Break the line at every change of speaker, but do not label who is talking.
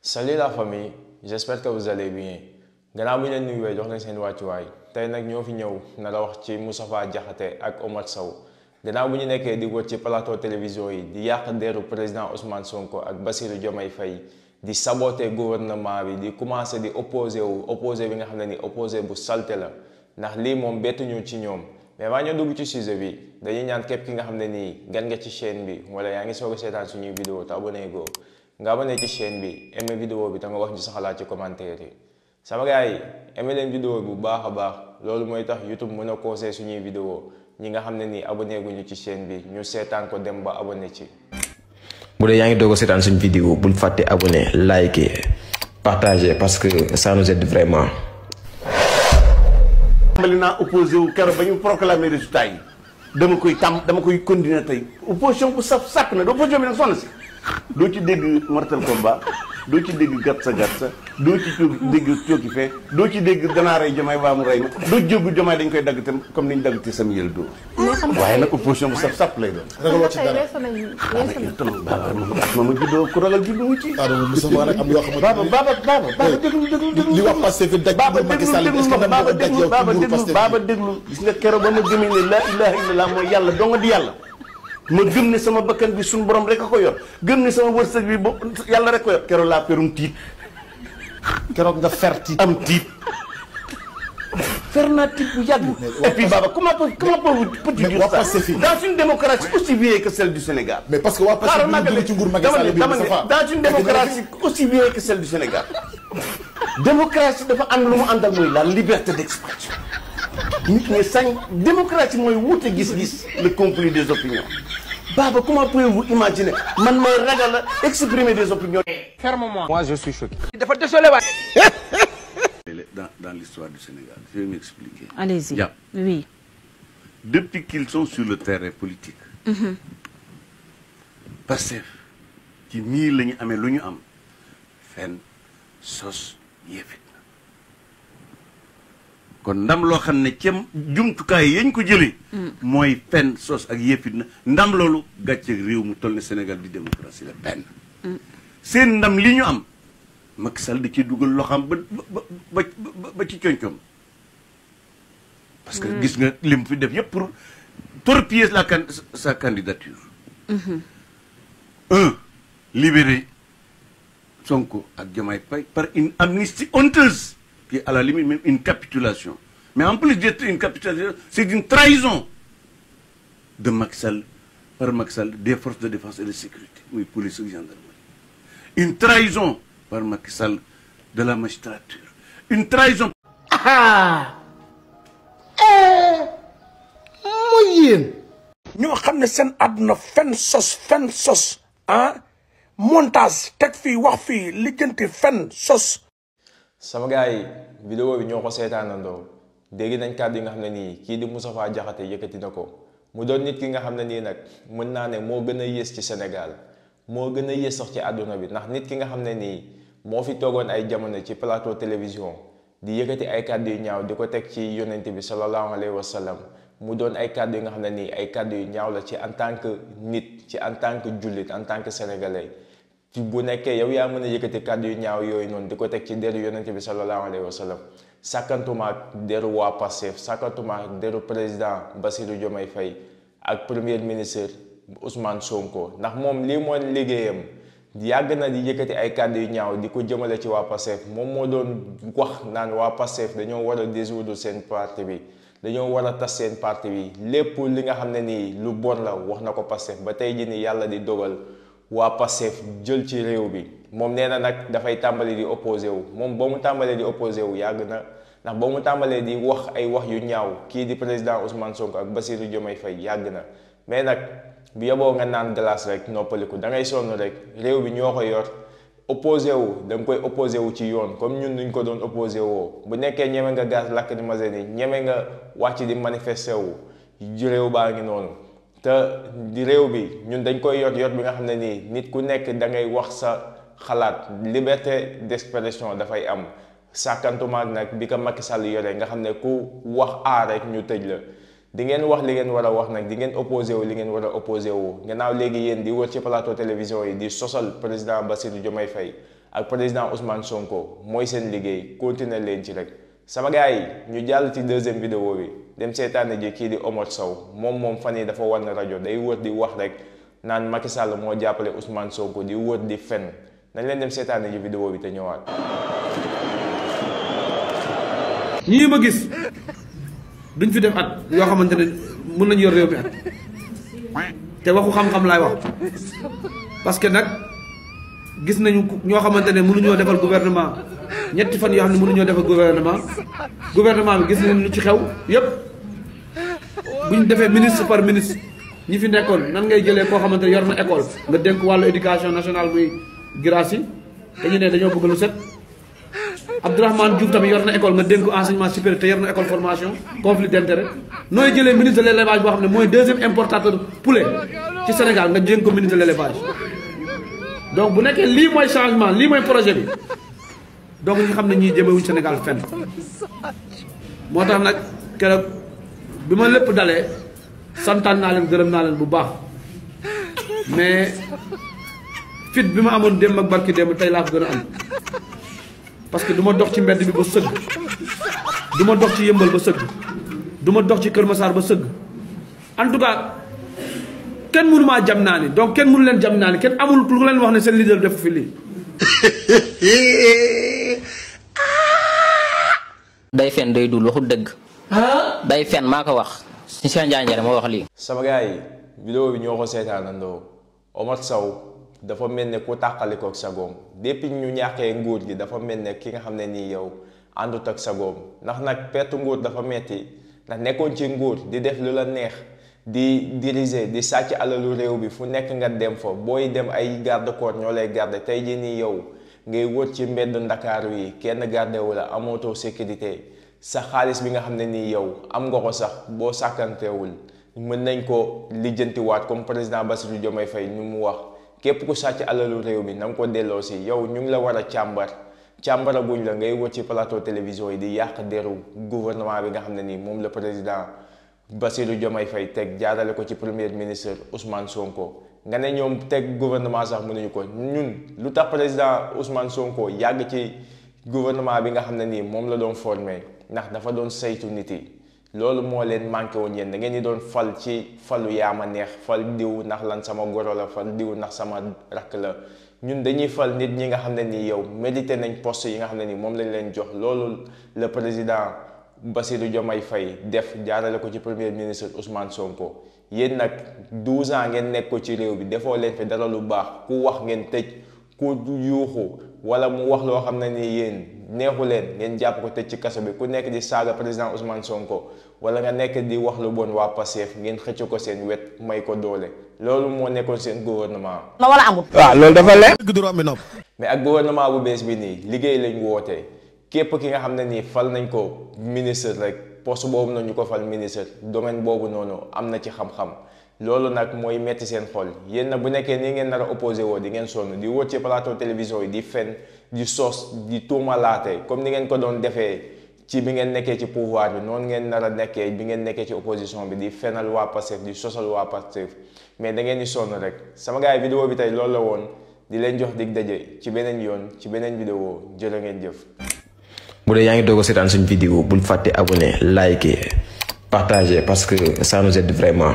Salut la famille, j'espère que vous allez bien. Gannaaw bu ñu leen nuyuwee jox leen seen wàccuwaay tey nag ñoo fi ñëw na la wax ci Moustapha Diakhaté ak Omar Sow gannaaw bu ñu nekkee di wër ci plateau télévision yi di yàq deru président Ousmane Sonko ak Bassirou Diomaye Faye di saboter gouvernement bi di commencer di opposé bi nga xam ne ni opposé bu salte la ndax lii moom bettuñu ci ñoom mais maa ñoo dugg ci sujet bi dañuy ñaan képp ki nga xam ne nii gan nga ci chaîne bi wala yaa ngi soog a seetaan suñuy vidéo te abonné go nga abonné ci chaîne bi aimé vidéo bi te nga wax ñu sa xalaat ci commentaire yi sama gars yi aimé leen vidéo bi bu baax a baax loolu mooy tax YouTube mën a conseiller suñuy vidéo ñi nga xam ne nii abonné guñu ci chaîne bi ñu seetaan ko dem ba abonné ci.
bu dee yaa ngi doog a seetaan suñu vidéo bul fàtte abonné liker partager parce que ça nous aide vraiment.
tàmbali naa opposé wu keroog ba ñu proclamer résultat yi dama koy continuer tey opposition bu saf sàkk na opposition bi nag sonn si doo ci dégg mortal combat doo ci dégg gatsa doo ci dégg cooki fee doo ci dégg danaa rey Diomaye waa mu rey ma doo jógu Diomaye dañ koy dagg tam comme ni ñu dagg ci sam yël doo waaye nag opposition bu saf sàpp lay doon
ragaloo ci dara
ma juddoo ku ragal juddu wu ci
baba déglu li wax passé fi daj Macky Sall
baaba déglu gis nga keroog ba ma gëmee ne la ilaha illallah mooy yàlla donga di yàlla ma gëm ne sama bakkan bi suñu borom rek a ko yor gëm ne sama wërsëg bi bo yàlla rek ko yor keroog laa perum tiit
keroog nga fer tiit
am tiit fer naa tiit bu yàgg et puis baba comment peux-tu dire ça dans une démocratie aussi vieille que celle du Sénégal
mais parce que waa passé bi ci nguur Macky Sall bi
dans une démocratie aussi vieille que celle du Sénégal démocratie dafa am lu mu àndal mooy la liberté d'expression nit ñi sañ démocratie mooy wuute gis-gis le conflit des opinions Baba comment pouvez-vous imaginer man may ragal a exprimer des opinions.
Ferme-moi. Moi je suis choqué.
dafa désolé waay. Dans l'histoire du Sénégal je vais m'expliquer.
Allez-y.
Yeah.
Oui.
Depuis qu'ils sont sur le terrain politique. Pastef ci nii la ñu amee lu ñu am fen sos yéefit kon ndam loo xam ne cem jumtukaay yañ ko jëlee mooy fen sos ak yéefit na ndam loolu gàcce réew mu toll ne Sénégal di démocratie la benn seen ndam li ñu am Macky Sall da ci dugal loo xam ba ci coñcoom parce que gis nga lim fi def yëpp pour torpiller sa candidature libérer Sonko ak Diomaye Faye par une amnistie honteuse qui est à la limite même une capitulation. Mais en plus d'être une capitulation, c'est une trahison de Macky Sall, par Macky Sall, des forces de défense et de sécurité, oui, police et gendarmerie. Une trahison par Macky Sall de la magistrature. Une trahison.
mooy yéen
ñoo xam ne seen àdduna fen sos montage teg fii wax fii lijjanti fen sos.
sama gars yi vidéo bi ñoo ko seetaanandoo dégg nañ kàddu yi nga xam ne nii kii di Moustapha Diakhaté yëkkati na ko mu doon nit ki nga xam ne nii nag mën naa ne moo gën a yées ci Sénégal moo gën a yées sax ci àdduna bi ndax nit ki nga xam ne nii moo fi toogoon ay jamono ci plateau télévision di yëkkati ay kàddu yu ñaaw di ko teg ci yonent bi sallallahu alayhi wa sallam mu doon ay kàddu yi nga xam ne nii ay kàddu yu ñaaw la ci en tant que nit ci en tant que jullit en tant que sénégalais ci bu nekkee yow yaa mën a yëkkati kàddu yu ñaaw yooyu noonu di ko teg ci deru yonent bi sallallahu alayhi wa sallam sàkkantuma ak deru waa Pastef sàkkantuma ak deru président Bassirou Diomaye Faye ak premier ministre Ousmane Sonko ndax moom lii mooy liggéeyam yàgg na di yëkkati ay kàddu yu ñaaw di ko jëmale ci waa Pastef moom moo doon wax naan waa Pastef dañoo war a dissoudre seen parti bi dañoo war a tas seen parti bi lépp li nga xam ne nii lu bon la wax na ko Pastef ba tey ji ni yàlla di dogal waa Pastef jël ci réew bi moom nee na nag dafay tàmbali di opposé wu moom ba mu tàmbalee di opposé wu yàgg na ndax ba mu tàmbalee di wax ay wax yu ñaaw kii di président Ousmane Sonko ak Bassirou Diomaye Faye yàgg na mais nag bu yeboo nga naan glace rek noppaliku da ngay sonn rek réew bi ñoo ko yor opposé wu da nga koy opposé wu ci yoon comme ñun nuñ ko doon opposé woo bu nekkee ñeme nga gaz lacrymogène yi ñeme nga wàcc di manifesté wu réew baa ngi noonu te di réew bi ñun dañ koy yor bi nga xam ne nii nit ku nekk da ngay wax sa xalaat liberté d'expression dafay am sàkkantumaak nag bi ko Macky Sall yore nga xam ne ku wax rek ñu tëj la di ngeen wax li ngeen war a wax nag di ngeen opposé wu li ngeen war a opposé wu gannaaw léegi yéen di wër ci plateau télévision yi di sosal président Bassirou Diomaye Faye ak président Ousmane Sonko mooy seen liggéey continuer leen ci rek. sama gars yi ñu jàll ci deuxième vidéo bi dem seetaane ji kii di Omar Sow moom fan yi dafa war na rajo day wër di wax rek naan Macky Sall moo jàppale Ousmane Sonko di wër di fen nañ leen dem seetaane ji vidéo bi te ñëwaat.
ñii ma gis duñ fi def at yoo xamante ne mun nañu yor réew mi at te waxu xam-xam laay wax parce que nag gis nañu ñoo xamante ne mënuñoo defal gouvernement ñetti fan yoo xam ne mënuñoo defal gouvernement bi gis nañu lu ci xew yépp bu ñu defee ministre par ministre ñi fi nekkoon nan ngay jëlee koo xamante ne yor na école nga dénk wàllu éducation nationale muy Guirassy te ñu ne dañoo bëgg lu set. Abdourahmane Diouf tamit yor na école nga dénk enseignement supérieur te yor na école formation conflit d'intérêt nooy jëlee ministre de l'élevage boo xam ne mooy deuxième importateur poulet ci Sénégal nga dénk ko ministre de l'élevage. donc bu nekkee lii mooy changement lii mooy projet bi donc ñu xam ne ñii jëmewuñ Sénégal fenn moo tax nag keroog bi ma lépp dalee santaan naa leen gërëm naa leen bu baax mais fit bi ma amoon démb ak barki démb tey laa ko gën a am. parce que du ma dox ci mbedd bi ba sëgg du ma dox ci yëmbal ba sëgg du ma dox ci Kër Massar ba sëgg en tout cas kenn mënu maa jam naa ni donc kenn mënu leen jam naa ni kenn amul lu leen wax ne seen leader def fi lii.
day fen day dul waxul dëgg. day fen maa ko wax si seen njàngale moo wax lii.
sama gars yi vidéo bi ñoo ko seetaanandoo Omar Sow dafa mel ne ku tàqaliko ak sagoom depuis ñu ñàkkee nguur gi dafa mel ne ki nga xam ne nii yow àndut ak sagoom ndax nag perte nguur dafa metti ndax nekkoon ci nguur di def lu la neex di diriger di sàcc alalu réew bi fu nekk nga dem fa booy dem ay garde corps ñoo lay garde tey jii nii yow ngay wër ci mbedd ndakaaru yi kenn garde wu la amoto sécurité sa xaalis bi nga xam ne nii yow am nga ko sax boo sàkkantewul mën nañ ko lijjantiwaat comme président Bassirou Diomaye Faye ñu mu wax. képp ku sàcc alalu réew mi na nga ko delloo si yow ñu ngi la war a càmbaraguñ la ngay wër ci plateau télévision yi di yàq deru gouvernement bi nga xam ne nii moom la président Bassirou Diomaye Faye teg jaarale ko ci premier ministre Ousmane Sonko nga ne ñoom teg gouvernement sax mënuñu ko ñun lu tax président Ousmane Sonko yàgg ci gouvernement bi nga xam ne nii moom la doon formé ndax dafa doon saytu nit yi loolu moo leen manqué woon yéen da ngeen di doon fal ci falu yaama neex fal diw ndax lan sama goro la fal diw ndax sama rakk la ñun dañuy fal nit ñi nga xam ne nii yow mérité nañ poste yi nga xam ne nii moom lañ leen jox loolu le président Bassirou Diomaye Faye def jaarale ko ci premier ministre Ousmane Sonko yéen nag 12 ans ngeen nekk ko ci réew bi defoo leen fi dara lu baax ku wax ngeen tëj ku yuuxu wala mu wax loo xam ne nii yéen neexu leen ngeen jàpp ko tëj ci kaso bi ku nekk di saaga président Ousmane Sonko wala nga nekk di wax lu bon waa Pastef ngeen xëcc ko seen wet may ko doole loolu moo nekkoon seen gouvernement.
na wala amul.
waaw loolu dafa leer.
mais ak gouvernement bu bees bi nii liggéey lañ woote képp ki nga xam ne nii fal nañ ko ministre rek poste boobu noonu ñu ko fal ministre domaine boobu noonu am na ci xam-xam. loolu nag mooy metti seen xol yéen na bu nekkee nii ngeen nar a opposé woo di ngeen sonn di wër ci plateau télévision yi di fen di sos di tuumalaate comme ni ngeen ko doon defee ci bi ngeen nekkee ci pouvoir bi noonu ngeen nar a nekkee bi ngeen nekkee ci opposition bi di fenal waa Pastef di sosal waa Pastef mais da ngeen di sonn rek sama gars yi vidéo bi tey loolu la woon di leen jox dig daje ci beneen yoon ci beneen vidéo jërë ngeen jëf.
bu dee yaa ngi doog a seetaan suñu vidéo bul fàtte abonné liker partager parce que ça nous aide vraiment.